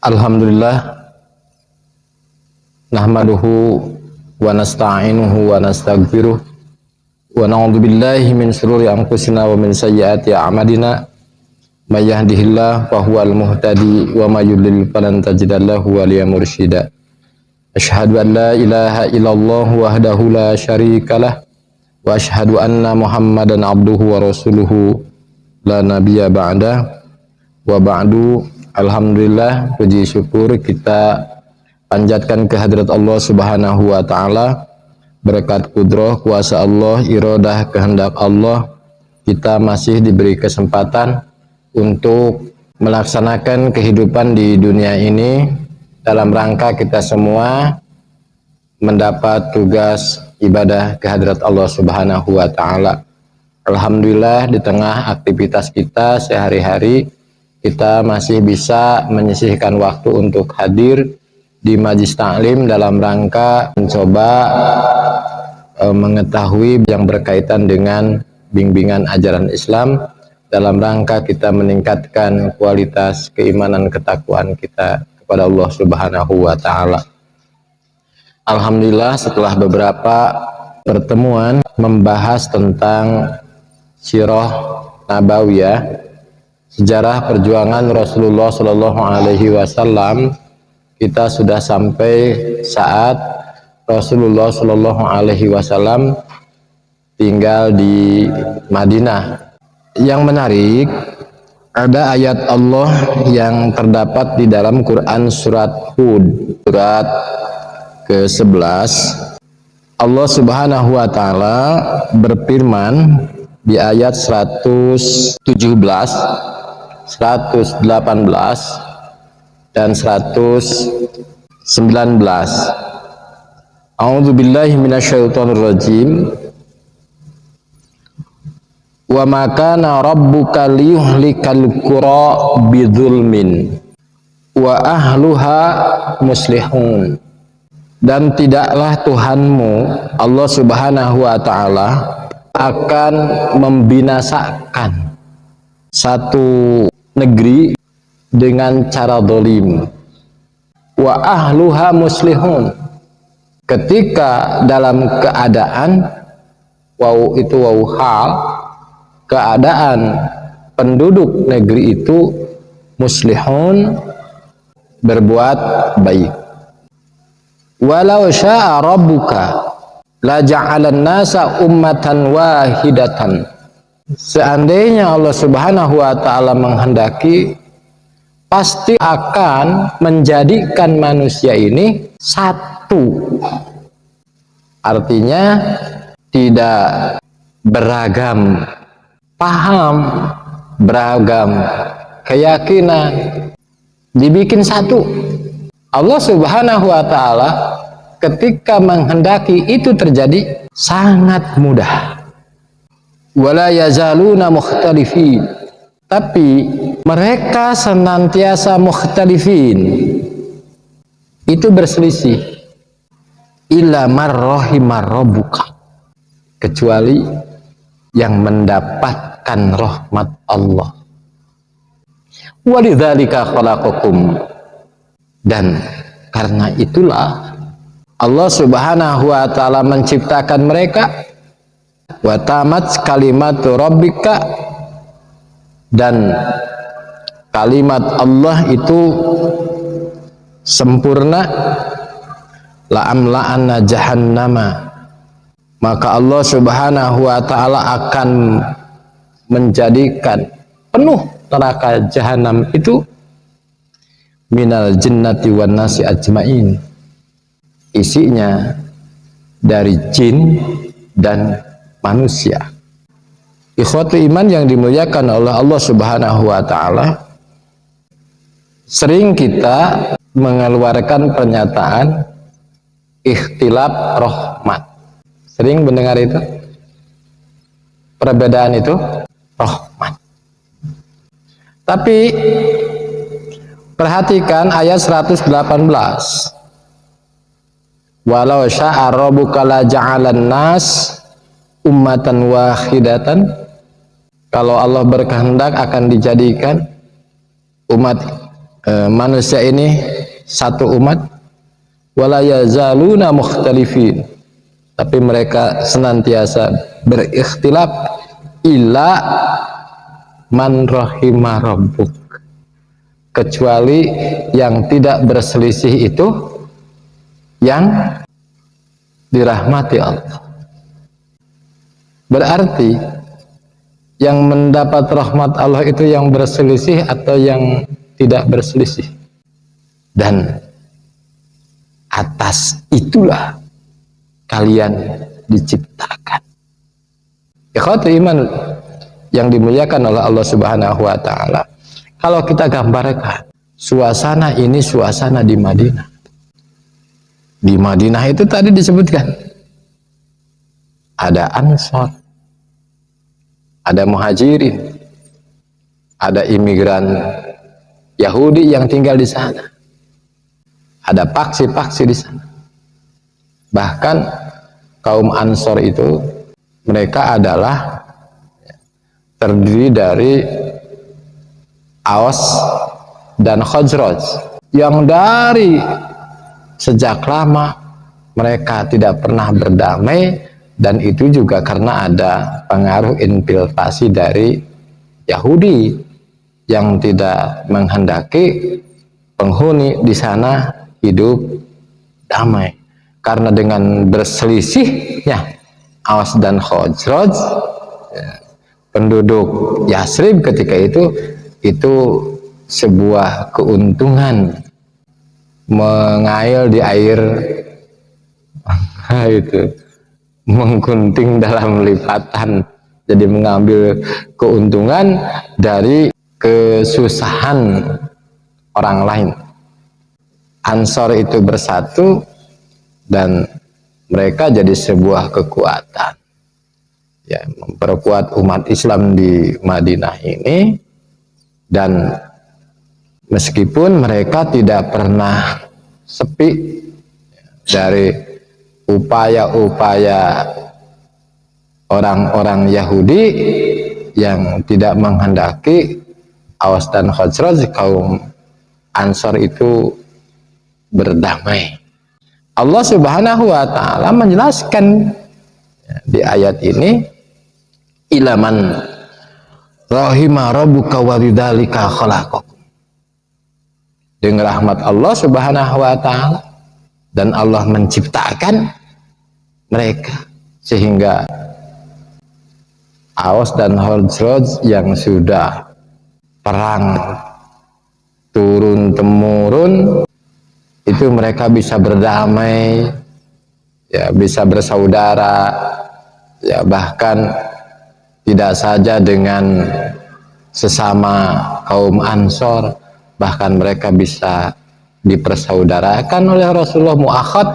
Alhamdulillah nahmaduhu wa nasta'inuhu wa nastaghfiruh wa na'udzu billahi min shururi anfusina wa min sayyiati a'malina may yahdihillahu fahuwal muhtadi wa may yudlil falan tajida lahu waliyyan mursyida. Asyhadu an la ilaha illallah wahdahu la syarikalah wa asyhadu anna Muhammadan abduhu wa rasuluhu la nabiyya ba'da. Wa ba'du. Alhamdulillah, puji syukur kita panjatkan kehadirat Allah Subhanahu wa taala. Berkat kudrah kuasa Allah, iradah kehendak Allah, kita masih diberi kesempatan untuk melaksanakan kehidupan di dunia ini dalam rangka kita semua mendapat tugas ibadah kehadirat Allah Subhanahu wa taala. Alhamdulillah, di tengah aktivitas kita sehari-hari kita masih bisa menyisihkan waktu untuk hadir di Majlis Ta'lim dalam rangka mencoba mengetahui yang berkaitan dengan bimbingan ajaran Islam dalam rangka kita meningkatkan kualitas keimanan ketakwaan kita kepada Allah Subhanahu wa taala. Alhamdulillah, setelah beberapa pertemuan membahas tentang sirah nabawiyah, sejarah perjuangan Rasulullah Shallallahu Alaihi Wasallam, kita sudah sampai saat Rasulullah Shallallahu Alaihi Wasallam tinggal di Madinah. Yang menarik, ada ayat Allah yang terdapat di dalam Quran surat Hud, surat ke-11. Allah Subhanahu wa taala berfirman di ayat 117, 118 dan 119. A'udzu billahi minasyaitonir rajim. Wa ma kana rabbuka liyuhlikal qura bidzulmin wa ahluha muslihun. Dan tidaklah Tuhanmu Allah Subhanahu wa taala akan membinasakan satu negeri dengan cara zalim. Wa ahluha muslihun, ketika dalam keadaan waw itu waw hal, keadaan penduduk negeri itu muslihun, berbuat baik. Walau syaa rabbuka la ja'alan nasa ummatan wahidatan. Seandainya Allah Subhanahu wa taala menghendaki, pasti akan menjadikan manusia ini satu. Artinya tidak beragam paham, beragam keyakinan, dibikin satu. Allah Subhanahu wa taala ketika menghendaki itu terjadi sangat mudah. Wala yazaluna mukhtalifin, tapi mereka senantiasa mukhtalifin, itu berselisih. Illa marrahimar rabbuka, kecuali yang mendapatkan rahmat Allah. Walidzalika khalaqakum, dan karena itulah Allah Subhanahu wa taala menciptakan mereka. Wa tamat kalimatu rabbika, dan kalimat Allah itu sempurna. La'amla'anna jahannama, maka Allah Subhanahu wa taala akan menjadikan penuh neraka jahanam itu minal jinnati wan nasi ajmain, isinya dari jin dan manusia. Ikhwatu iman yang dimuliakan oleh Allah Subhanahu wa taala, sering kita mengeluarkan pernyataan ikhtilaf rahmat. Sering mendengar itu? Perbedaan itu rahmat. Tapi perhatikan ayat 118. Walau syaa rabbuka la ja'alan nas ummatan wahidatan, kalau Allah berkehendak akan dijadikan umat manusia ini satu umat, wala yazaluna mukhtalifin, tapi mereka senantiasa berikhtilaf, illa man rahima rabbuk, kecuali yang tidak berselisih itu yang dirahmati Allah. Berarti yang mendapat rahmat Allah itu yang berselisih atau yang tidak berselisih. Dan atas itulah kalian diciptakan. Ikhwati iman yang dimuliakan oleh Allah Subhanahu wa taala. Kalau kita gambarkan suasana ini, suasana di Madinah. Di Madinah itu tadi disebutkan ada Ansor, ada Muhajirin, ada imigran Yahudi yang tinggal di sana, ada paksi-paksi di sana. Bahkan kaum Ansor itu mereka adalah terdiri dari Aws dan Khazraj yang dari sejak lama mereka tidak pernah berdamai, dan itu juga karena ada pengaruh infiltrasi dari Yahudi yang tidak menghendaki penghuni di sana hidup damai. Karena dengan berselisihnya Aws dan Khazraj, penduduk Yasrib ketika itu sebuah keuntungan mengail di air itu menggunting dalam lipatan, jadi mengambil keuntungan dari kesusahan orang lain. Ansor itu bersatu dan mereka jadi sebuah kekuatan, ya, memperkuat umat Islam di Madinah ini. Dan meskipun mereka tidak pernah sepi dari upaya-upaya orang-orang Yahudi yang tidak menghendaki Aws dan Khazraj, kaum Ansor itu berdamai. Allah Subhanahu wa taala menjelaskan di ayat ini, ilaman rahima rabbuka walidzalika khalaqakum, dengan rahmat Allah Subhanahu wa taala, dan Allah menciptakan mereka sehingga Aws dan Khazraj yang sudah perang turun temurun itu mereka bisa berdamai, ya, bisa bersaudara, ya, bahkan tidak saja dengan sesama kaum Ansor, bahkan mereka bisa dipersaudarakan oleh Rasulullah, muakhad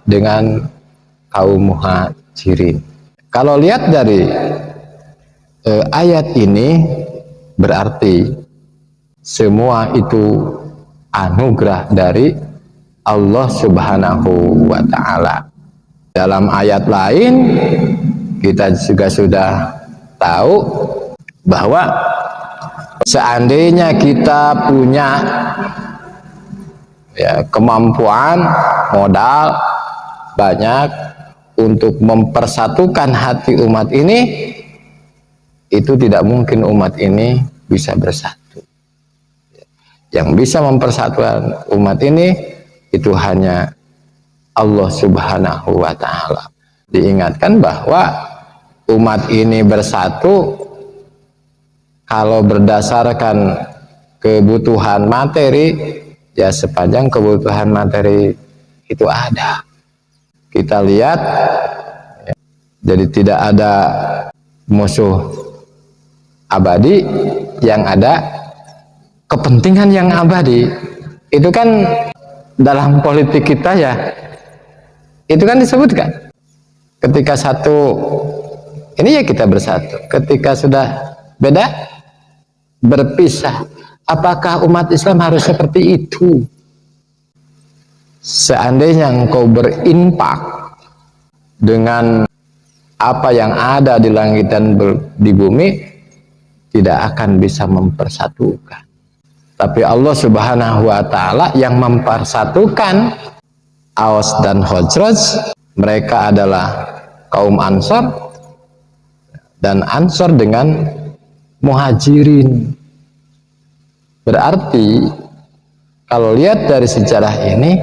dengan kaum Muhajirin. Kalau lihat dari ayat ini, berarti semua itu anugerah dari Allah Subhanahu wa taala. Dalam ayat lain kita juga sudah tahu bahwa seandainya kita punya, ya, kemampuan modal banyak untuk mempersatukan hati umat ini, itu tidak mungkin umat ini bisa bersatu. Yang bisa mempersatukan umat ini itu hanya Allah Subhanahu wa taala. Diingatkan bahwa umat ini bersatu kalau berdasarkan kebutuhan materi, ya, sepanjang kebutuhan materi itu ada. Kita lihat, ya, jadi tidak ada musuh abadi, yang ada kepentingan yang abadi. Itu kan dalam politik kita, ya, itu kan disebutkan ketika satu ini, ya, kita bersatu. Ketika sudah beda, berpisah. Apakah umat Islam harus seperti itu? Seandainya engkau berinfak dengan apa yang ada di langit dan di bumi, tidak akan bisa mempersatukan. Tapi Allah Subhanahu wa Ta'ala yang mempersatukan Aus dan Khazraj. Mereka adalah kaum Ansor, dan Ansor dengan Muhajirin. Berarti kalau lihat dari sejarah ini,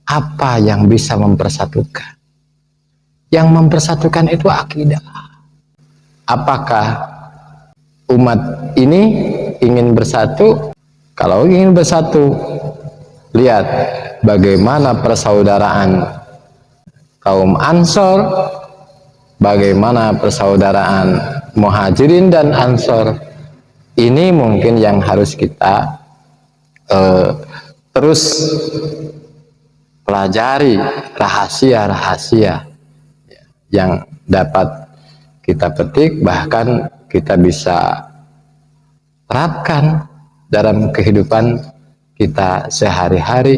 apa yang bisa mempersatukan? Yang mempersatukan itu akidah. Apakah umat ini ingin bersatu? Kalau ingin bersatu, lihat bagaimana persaudaraan kaum Ansor, bagaimana persaudaraan Muhajirin dan Ansor. Ini mungkin yang harus kita terus pelajari, rahasia-rahasia yang dapat kita petik, bahkan kita bisa terapkan dalam kehidupan kita sehari-hari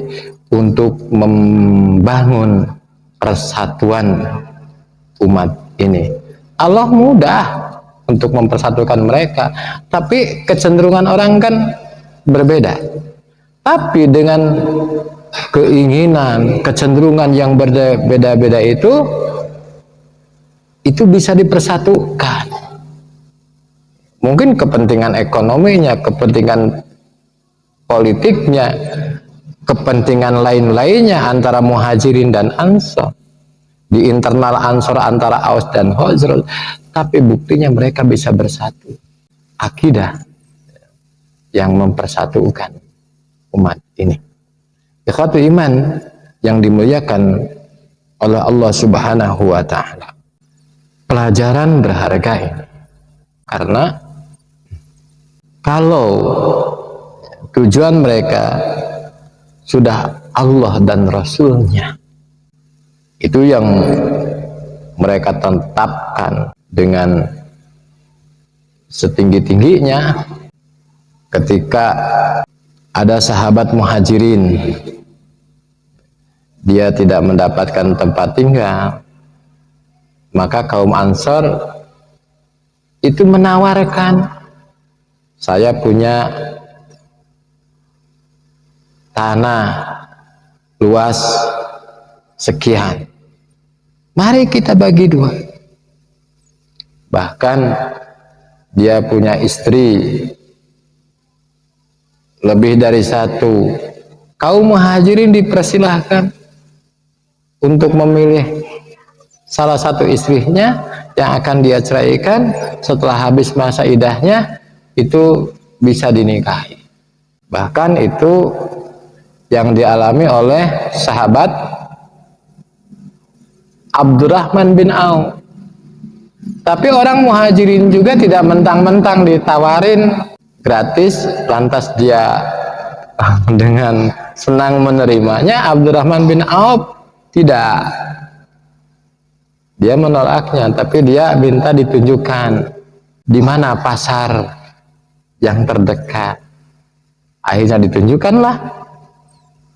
untuk membangun persatuan umat ini. Allah mudah untuk mempersatukan mereka, tapi kecenderungan orang kan berbeda. Tapi dengan keinginan, kecenderungan yang berbeda-beda itu bisa dipersatukan. Mungkin kepentingan ekonominya, kepentingan politiknya, kepentingan lain-lainnya antara Muhajirin dan Ansor. Di internal Ansor antara Aus dan Khazraj, tapi buktinya mereka bisa bersatu. Akidah yang mempersatukan umat ini. Ikhwatu iman yang dimuliakan oleh Allah Subhanahu wa Ta'ala. Pelajaran berharga ini, karena kalau tujuan mereka sudah Allah dan Rasulnya, itu yang mereka tetapkan dengan setinggi-tingginya. Ketika ada sahabat Muhajirin, dia tidak mendapatkan tempat tinggal, maka kaum Ansor itu menawarkan, saya punya tanah luas sekian, mari kita bagi dua. Bahkan dia punya istri lebih dari satu. Kaum Muhajirin dipersilahkan untuk memilih salah satu istrinya yang akan dia ceraikan setelah habis masa idahnya, itu bisa dinikahi. Bahkan itu yang dialami oleh sahabat Abdurrahman bin Auf. Tapi orang Muhajirin juga tidak mentang-mentang ditawarin gratis lantas dia dengan senang menerimanya. Abdurrahman bin Auf tidak, dia menolaknya, tapi dia minta ditunjukkan di mana pasar yang terdekat. Akhirnya ditunjukkanlah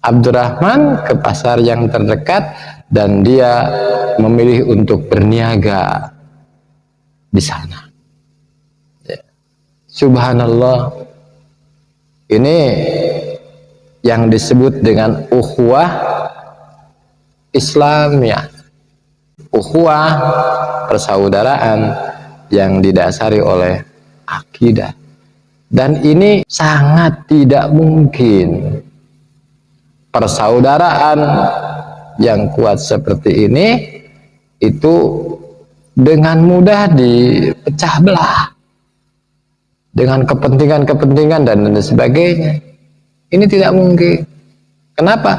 Abdurrahman ke pasar yang terdekat, dan dia memilih untuk berniaga di sana. Subhanallah, ini yang disebut dengan ukhuwah Islamiyah, ukhuwah persaudaraan yang didasari oleh akidah. Dan ini sangat tidak mungkin persaudaraan yang kuat seperti ini itu dengan mudah dipecah belah dengan kepentingan-kepentingan dan sebagainya. Ini tidak mungkin. Kenapa?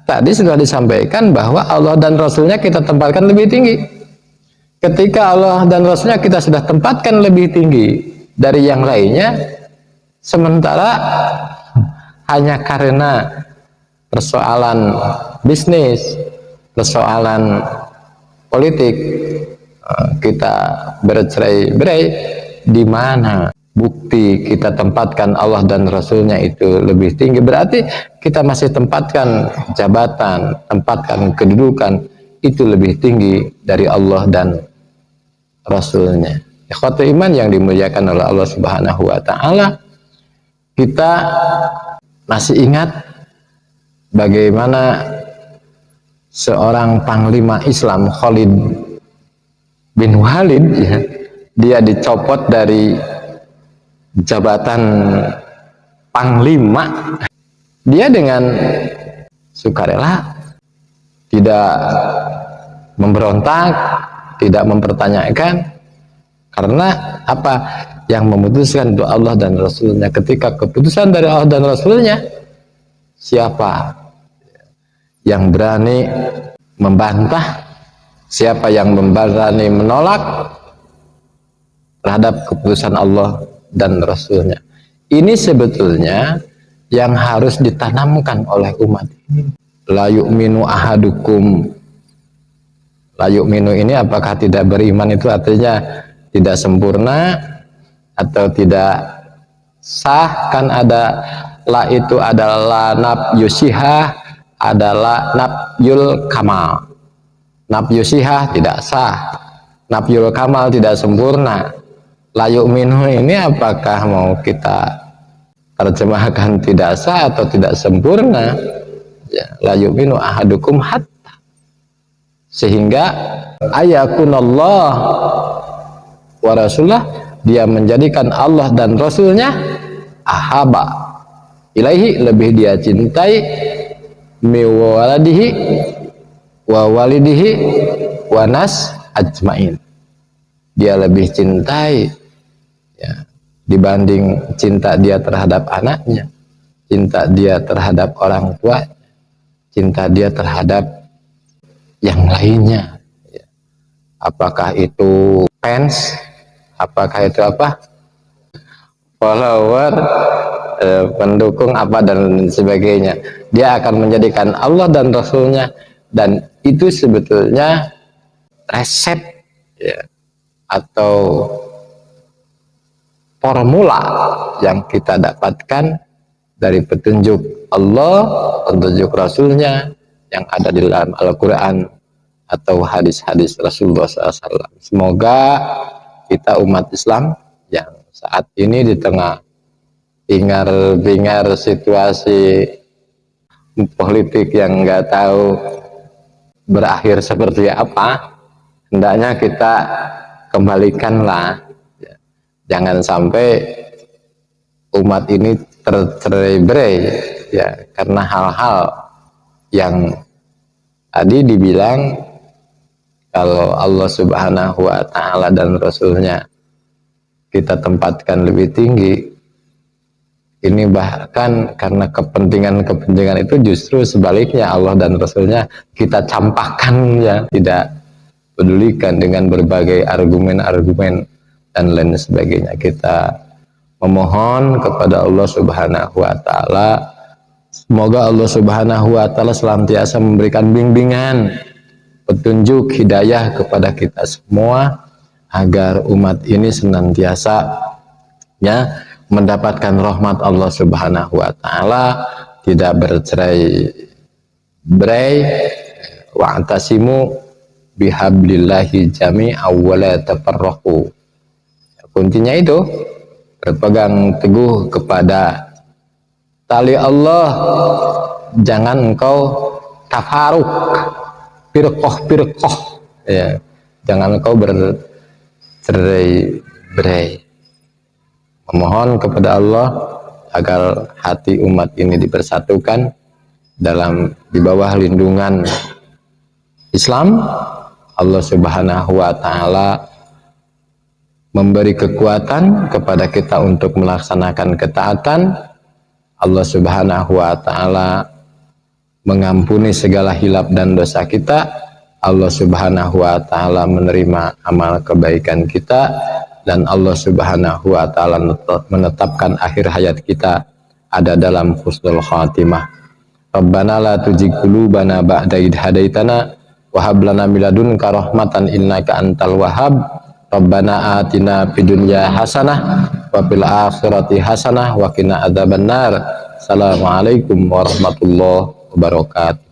Tadi sudah disampaikan bahwa Allah dan Rasulnya kita tempatkan lebih tinggi. Ketika Allah dan Rasulnya kita sudah tempatkan lebih tinggi dari yang lainnya, sementara hanya karena persoalan bisnis, persoalan politik, kita bercerai-berai, di mana bukti kita tempatkan Allah dan Rasulnya itu lebih tinggi? Berarti kita masih tempatkan jabatan, tempatkan kedudukan itu lebih tinggi dari Allah dan Rasulnya. Ikhwatu iman yang dimuliakan oleh Allah Subhanahu wa Ta'ala, Kita masih ingat bagaimana seorang panglima Islam, Khalid bin Walid, ya, dia dicopot dari jabatan panglima. Dia dengan sukarela, tidak memberontak, tidak mempertanyakan, karena apa? Yang memutuskan itu Allah dan Rasulnya. Ketika keputusan dari Allah dan Rasulnya, siapa yang berani membantah, siapa yang berani menolak terhadap keputusan Allah dan Rasulnya? Ini sebetulnya yang harus ditanamkan oleh umat ini. La yu'minu ahadukum. La yu'minu ini apakah tidak beriman, itu artinya tidak sempurna atau tidak sah. Kan ada la, itu adalah naf yusihah, adalah nafyul kamal. Nafyu sihah tidak sah, nafyul kamal tidak sempurna. La yu'minu ini apakah mau kita terjemahkan tidak sah atau tidak sempurna? Ya, la yu'minu ahadukum hatta, sehingga ayakunallah wa rasulah, dia menjadikan Allah dan Rasulnya ahaba ilaihi, lebih dia cintai, miwaladihi wa walidihi wa nas ajmain, dia lebih cintai, ya, dibanding cinta dia terhadap anaknya, cinta dia terhadap orang tua, cinta dia terhadap yang lainnya, ya. Apakah itu fans, apakah itu apa, follower, pendukung apa dan sebagainya, dia akan menjadikan Allah dan Rasulnya. Dan itu sebetulnya resep, ya, atau formula yang kita dapatkan dari petunjuk Allah, petunjuk Rasulnya yang ada di dalam Al-Quran atau hadis-hadis Rasulullah SAW. Semoga kita umat Islam yang saat ini di tengah bingar-bingar situasi politik yang nggak tahu berakhir seperti apa, hendaknya kita kembalikanlah, ya. Jangan sampai umat ini tercerai-berai, ya, karena hal-hal yang tadi dibilang, kalau Allah Subhanahu wa Ta'ala dan Rasulnya kita tempatkan lebih tinggi. Ini bahkan karena kepentingan-kepentingan itu justru sebaliknya, Allah dan Rasulnya kita campakkan, ya, tidak pedulikan dengan berbagai argumen-argumen dan lain sebagainya. Kita memohon kepada Allah Subhanahu wa Ta'ala, semoga Allah Subhanahu wa Ta'ala senantiasa memberikan bimbingan, petunjuk, hidayah kepada kita semua, agar umat ini senantiasa, ya, mendapatkan rahmat Allah Subhanahu wa Ta'ala, tidak bercerai-berai. Wa'tasimu bihablillahi jami'a wa la tafarraqu. Kuncinya itu berpegang teguh kepada tali Allah, jangan engkau tafaruk, firqah, ya, jangan engkau bercerai-berai. Memohon kepada Allah agar hati umat ini dipersatukan di bawah lindungan Islam. Allah Subhanahu wa Ta'ala memberi kekuatan kepada kita untuk melaksanakan ketaatan. Allah Subhanahu wa Ta'ala mengampuni segala hilaf dan dosa kita. Allah Subhanahu wa Ta'ala menerima amal kebaikan kita, dan Allah Subhanahu wa Ta'ala menetapkan akhir hayat kita ada dalam husnul khatimah. Rabbana la tuzigh qulubana ba'da idh hadaitana wa hab lana min ladunka rahmatan innaka antal wahhab. Rabbana atina fid dunya hasanah wa fil akhirati hasanah wa qina adzabannar. Assalamualaikum warahmatullahi wabarakatuh.